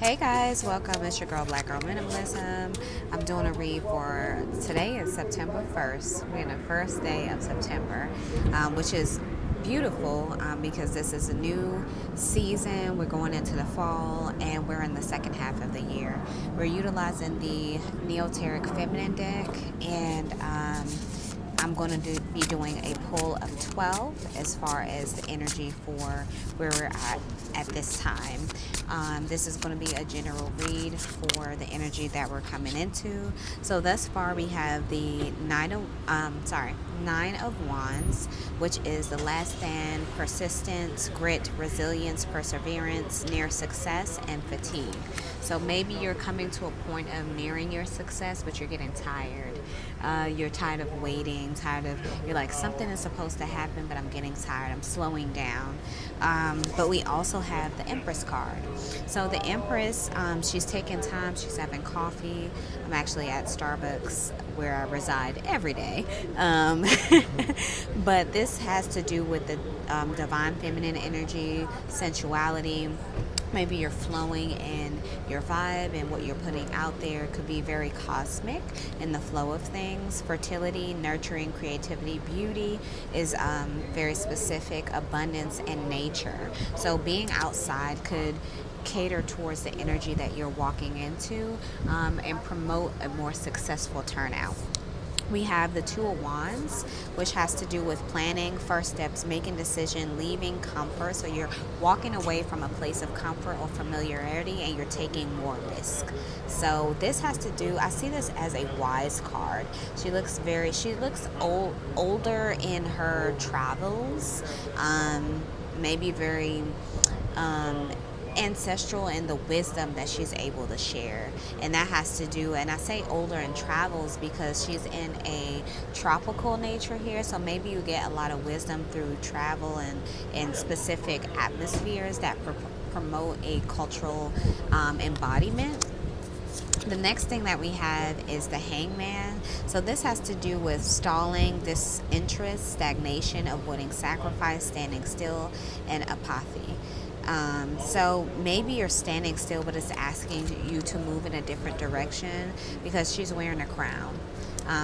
Hey guys, welcome. It's your girl, Black Girl Minimalism. I'm doing a read for today is September 1st. We're in the first day of September, which is beautiful because this is a new season. We're going into the fall and we're in the second half of the year. We're utilizing the Neoteric Feminine deck and I'm going to be doing a pull of 12 as far as the energy for where we're at this time. This is going to be a general read for the energy that we're coming into. So thus far we have the Nine of Wands, which is the last stand, persistence, grit, resilience, perseverance, near success, and fatigue. So maybe you're coming to a point of nearing your success, but you're getting tired. You're tired of waiting, you're like, something is supposed to happen, but I'm getting tired. I'm slowing down. But we also have the Empress card. So the Empress, she's taking time. She's having coffee. I'm actually at Starbucks where I reside every day. But this has to do with the divine feminine energy, sensuality. Maybe you're flowing in your vibe and what you're putting out there could be very cosmic in the flow of things. Fertility, nurturing, creativity, beauty is very specific, abundance, and nature. So being outside could cater towards the energy that you're walking into and promote a more successful turnout. We have the Two of Wands, which has to do with planning, first steps, making decision, leaving comfort. So you're walking away from a place of comfort or familiarity and you're taking more risk. So this has to do, I see this as a wise card. She looks older in her travels, maybe very ancestral in the wisdom that she's able to share. And that has to do, and I say older in travels because she's in a tropical nature here, so maybe you get a lot of wisdom through travel and in specific atmospheres that promote a cultural embodiment. The next thing that we have is the Hangman. So this has to do with stalling, disinterest, stagnation, avoiding sacrifice, standing still, and apathy. So maybe you're standing still, but it's asking you to move in a different direction because she's wearing a crown.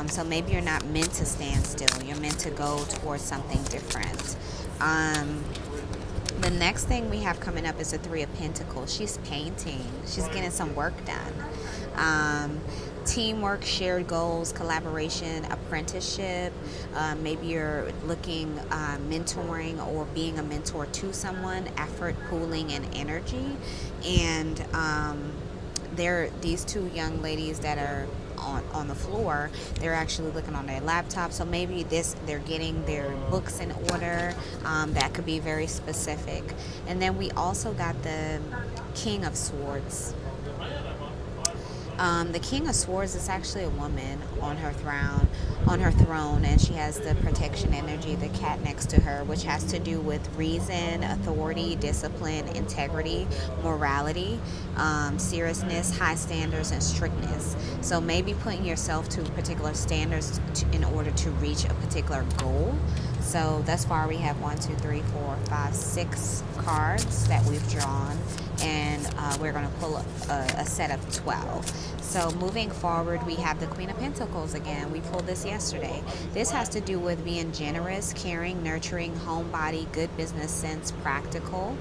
So maybe you're not meant to stand still. You're meant to go towards something different. The next thing we have coming up is the Three of Pentacles. She's painting. She's getting some work done. Teamwork, shared goals, collaboration, apprenticeship. Maybe you're looking mentoring or being a mentor to someone, effort, pooling, and energy. And these two young ladies that are on the floor, they're actually looking on their laptop. So maybe they're getting their books in order. That could be very specific. And then we also got the King of Swords. The King of Swords is actually a woman on her throne, and she has the protection energy, the cat next to her, which has to do with reason, authority, discipline, integrity, morality, seriousness, high standards, and strictness. So maybe putting yourself to particular standards in order to reach a particular goal. So thus far we have 6 cards that we've drawn, and we're going to pull a set of 12. So moving forward, we have the Queen of Pentacles again. We pulled this yesterday. This has to do with being generous, caring, nurturing, homebody, good business sense, practical,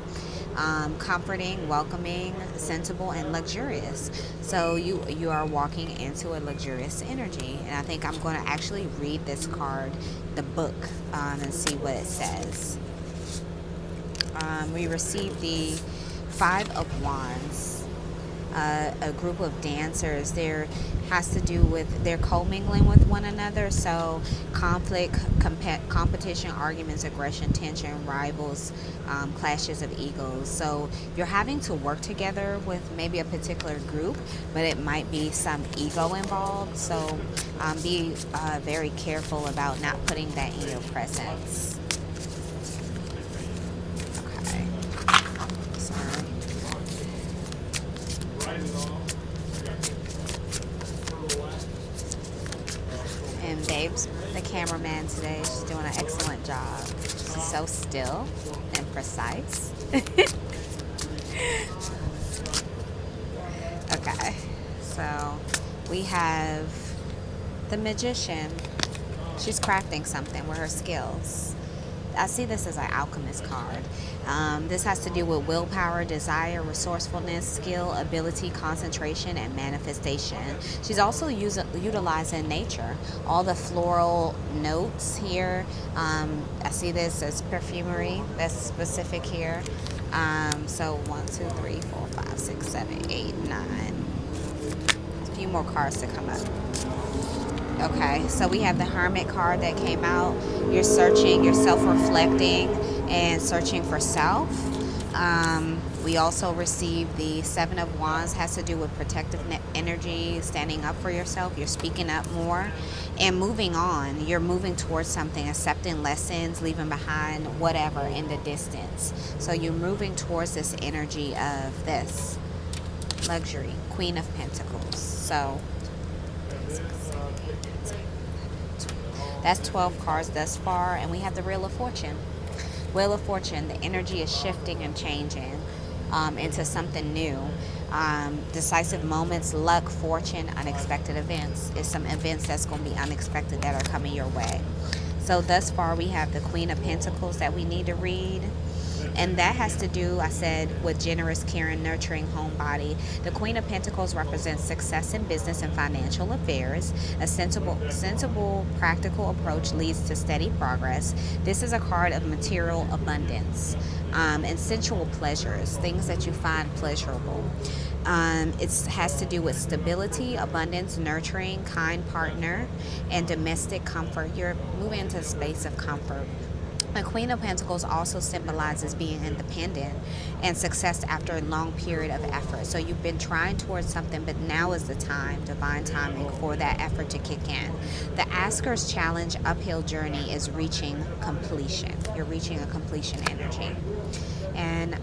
comforting, welcoming, sensible, and luxurious. So you are walking into a luxurious energy. And I think I'm going to actually read this card, the book, and see what it says. We received the Five of Wands. A group of dancers. There has to do with they're commingling with one another. So conflict, competition, arguments, aggression, tension, rivals, clashes of egos. So you're having to work together with maybe a particular group, but it might be some ego involved. So be very careful about not putting that in your presence. And Babe's the cameraman today. She's doing an excellent job. She's so still and precise. We have the Magician. She's crafting something with her skills. I see this as an alchemist card. This has to do with willpower, desire, resourcefulness, skill, ability, concentration, and manifestation. She's also utilizing nature. All the floral notes here. I see this as perfumery. That's specific here. So 1, 2, 3, 4, 5, 6, 7, 8, 9. A few more cards to come up. Okay, so we have the Hermit card that came out. You're searching, you're self-reflecting and searching for self. We also received the Seven of Wands, has to do with protective energy, standing up for yourself. You're speaking up more and moving on. You're moving towards something, accepting lessons, leaving behind whatever in the distance. So you're moving towards this energy of this luxury, Queen of Pentacles. So that's 12 cards thus far, and we have the Wheel of Fortune. Wheel of Fortune, the energy is shifting and changing into something new. Decisive moments, luck, fortune, unexpected events. It's some events that's going to be unexpected that are coming your way. So thus far, we have the Queen of Pentacles that we need to read. And that has to do, I said, with generous, caring, nurturing home body. The Queen of Pentacles represents success in business and financial affairs. A sensible, practical approach leads to steady progress. This is a card of material abundance and sensual pleasures, things that you find pleasurable. It has to do with stability, abundance, nurturing, kind partner, and domestic comfort. You're moving into a space of comfort. The Queen of Pentacles also symbolizes being independent and success after a long period of effort. So you've been trying towards something, but now is the time, divine timing, for that effort to kick in. The Asker's challenge uphill journey is reaching completion. You're reaching a completion energy. And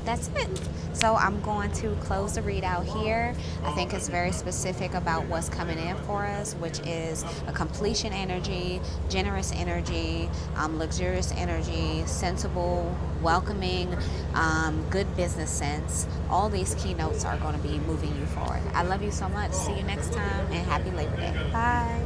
that's it. So I'm going to close the readout here. I think it's very specific about what's coming in for us, which is a completion energy, generous energy, luxurious energy, sensible, welcoming, good business sense. All these keynotes are going to be moving you forward. I love you so much. See you next time, and happy Labor Day. Bye.